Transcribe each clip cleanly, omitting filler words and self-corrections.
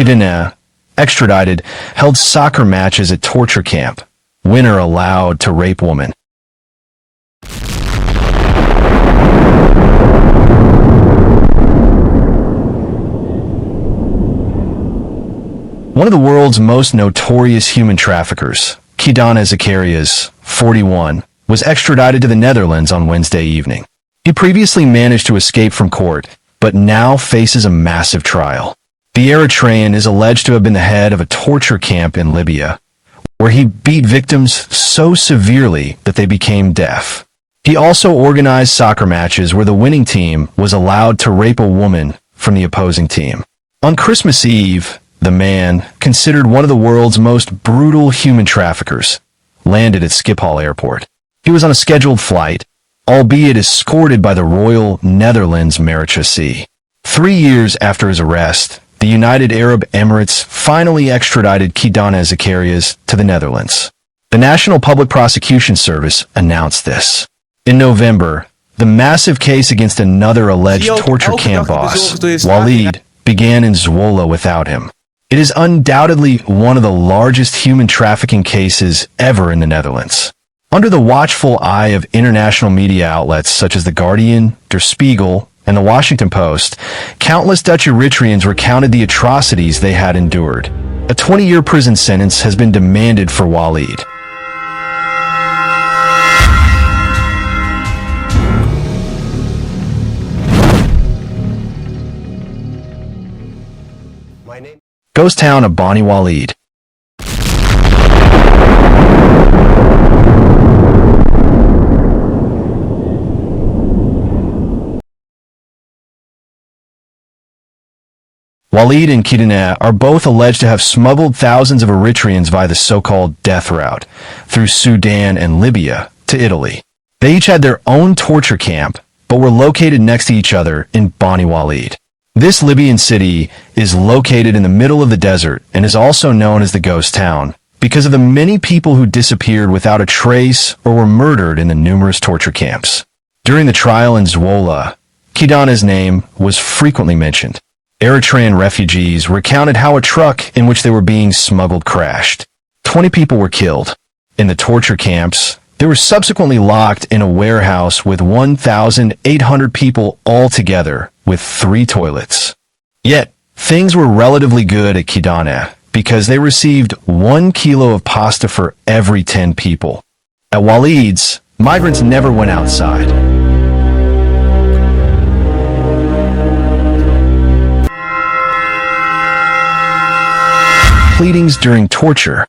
Kidane, extradited, held soccer matches at torture camp. Winner allowed to rape woman. One of the world's most notorious human traffickers, Kidane Zekarias, 41, was extradited to the Netherlands on Wednesday evening. He previously managed to escape from court, but now faces a massive trial. The Eritrean is alleged to have been the head of a torture camp in Libya, where he beat victims so severely that they became deaf. He also organized soccer matches where the winning team was allowed to rape a woman from the opposing team. On Christmas Eve, the man, considered one of the world's most brutal human traffickers, landed at Schiphol Airport. He was on a scheduled flight, albeit escorted by the Royal Netherlands Maréchaussee. 3 years after his arrest, the United Arab Emirates finally extradited Kidane Zekarias to the Netherlands. The National Public Prosecution Service announced this. In November, the massive case against another alleged torture camp boss, Walid, began in Zwolle without him. It is undoubtedly one of the largest human trafficking cases ever in the Netherlands. Under the watchful eye of international media outlets such as The Guardian, Der Spiegel, and The Washington Post, countless Dutch Eritreans recounted the atrocities they had endured. A 20-year prison sentence has been demanded for Walid. Ghost town of Bani Walid. Walid and Kidane are both alleged to have smuggled thousands of Eritreans via the so-called death route through Sudan and Libya to Italy. They each had their own torture camp, but were located next to each other in Bani Walid. This Libyan city is located in the middle of the desert and is also known as the ghost town because of the many people who disappeared without a trace or were murdered in the numerous torture camps. During the trial in Zwolle, Kidane's name was frequently mentioned. Eritrean refugees recounted how a truck in which they were being smuggled crashed. 20 people were killed. In the torture camps, they were subsequently locked in a warehouse with 1,800 people all together, with 3 toilets. Yet, things were relatively good at Kidane because they received 1 kilo of pasta for every 10 people. At Walid's, migrants never went outside. Pleadings during torture.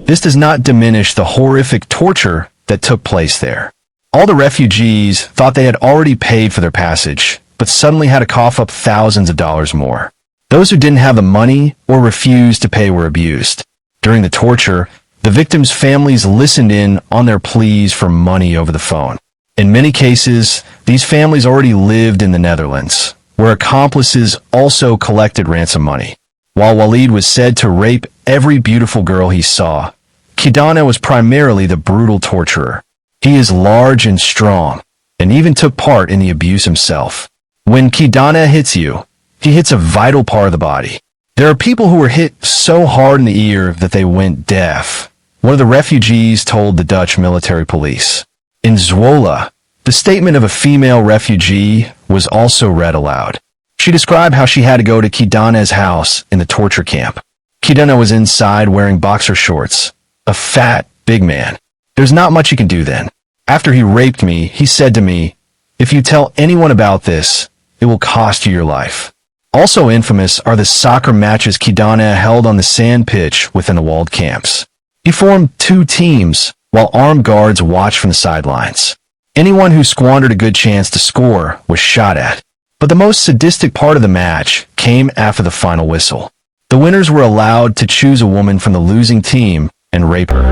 This does not diminish the horrific torture that took place there. All the refugees thought they had already paid for their passage, but suddenly had to cough up thousands of dollars more. Those who didn't have the money or refused to pay were abused. During the torture, the victims' families listened in on their pleas for money over the phone. In many cases, these families already lived in the Netherlands, where accomplices also collected ransom money. While Walid was said to rape every beautiful girl he saw, Kidane was primarily the brutal torturer. He is large and strong, and even took part in the abuse himself. When Kidane hits you, he hits a vital part of the body. There are people who were hit so hard in the ear that they went deaf. One of the refugees told the Dutch military police. In Zwolle, the statement of a female refugee was also read aloud. She described how she had to go to Kidane's house in the torture camp. Kidane was inside wearing boxer shorts, a fat, big man. There's not much you can do then. After he raped me, he said to me, "If you tell anyone about this, it will cost you your life." Also infamous are the soccer matches Kidane held on the sand pitch within the walled camps. He formed 2 teams, while armed guards watched from the sidelines. Anyone who squandered a good chance to score was shot at. But the most sadistic part of the match came after the final whistle. The winners were allowed to choose a woman from the losing team and rape her.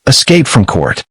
Escape from court.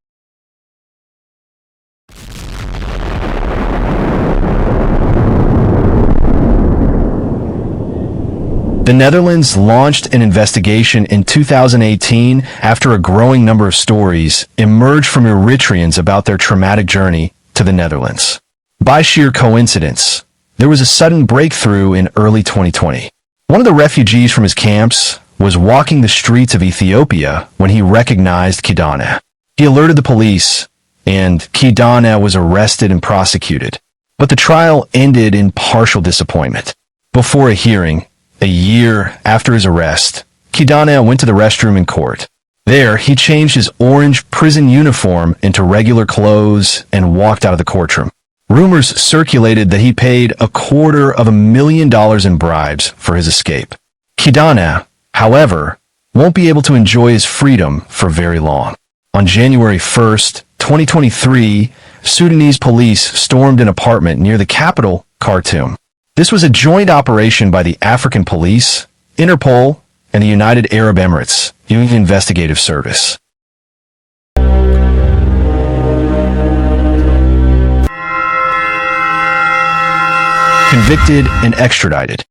The Netherlands launched an investigation in 2018 after a growing number of stories emerged from Eritreans about their traumatic journey to the Netherlands. By sheer coincidence, there was a sudden breakthrough in early 2020. One of the refugees from his camps was walking the streets of Ethiopia when he recognized Kidane. He alerted the police, and Kidane was arrested and prosecuted. But the trial ended in partial disappointment. Before a hearing, a year after his arrest, Kidane went to the restroom in court. There, he changed his orange prison uniform into regular clothes and walked out of the courtroom. Rumors circulated that he paid $250,000 in bribes for his escape. Kidane, however, won't be able to enjoy his freedom for very long. On January 1st, 2023, Sudanese police stormed an apartment near the capital, Khartoum. This was a joint operation by the African Police, Interpol, and the United Arab Emirates Union Investigative Service. Convicted and extradited.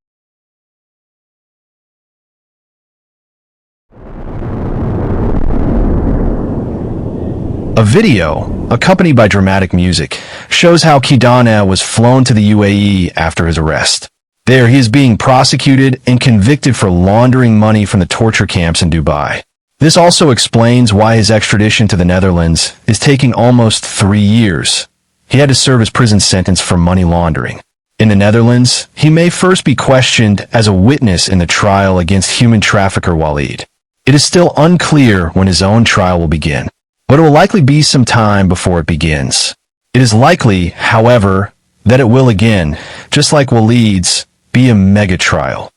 A video, accompanied by dramatic music, shows how Kidane was flown to the UAE after his arrest. There, he is being prosecuted and convicted for laundering money from the torture camps in Dubai. This also explains why his extradition to the Netherlands is taking almost 3 years. He had to serve his prison sentence for money laundering. In the Netherlands, he may first be questioned as a witness in the trial against human trafficker Walid. It is still unclear when his own trial will begin, but it will likely be some time before it begins. It is likely, however, that it will again, just like Walid's, be a mega trial.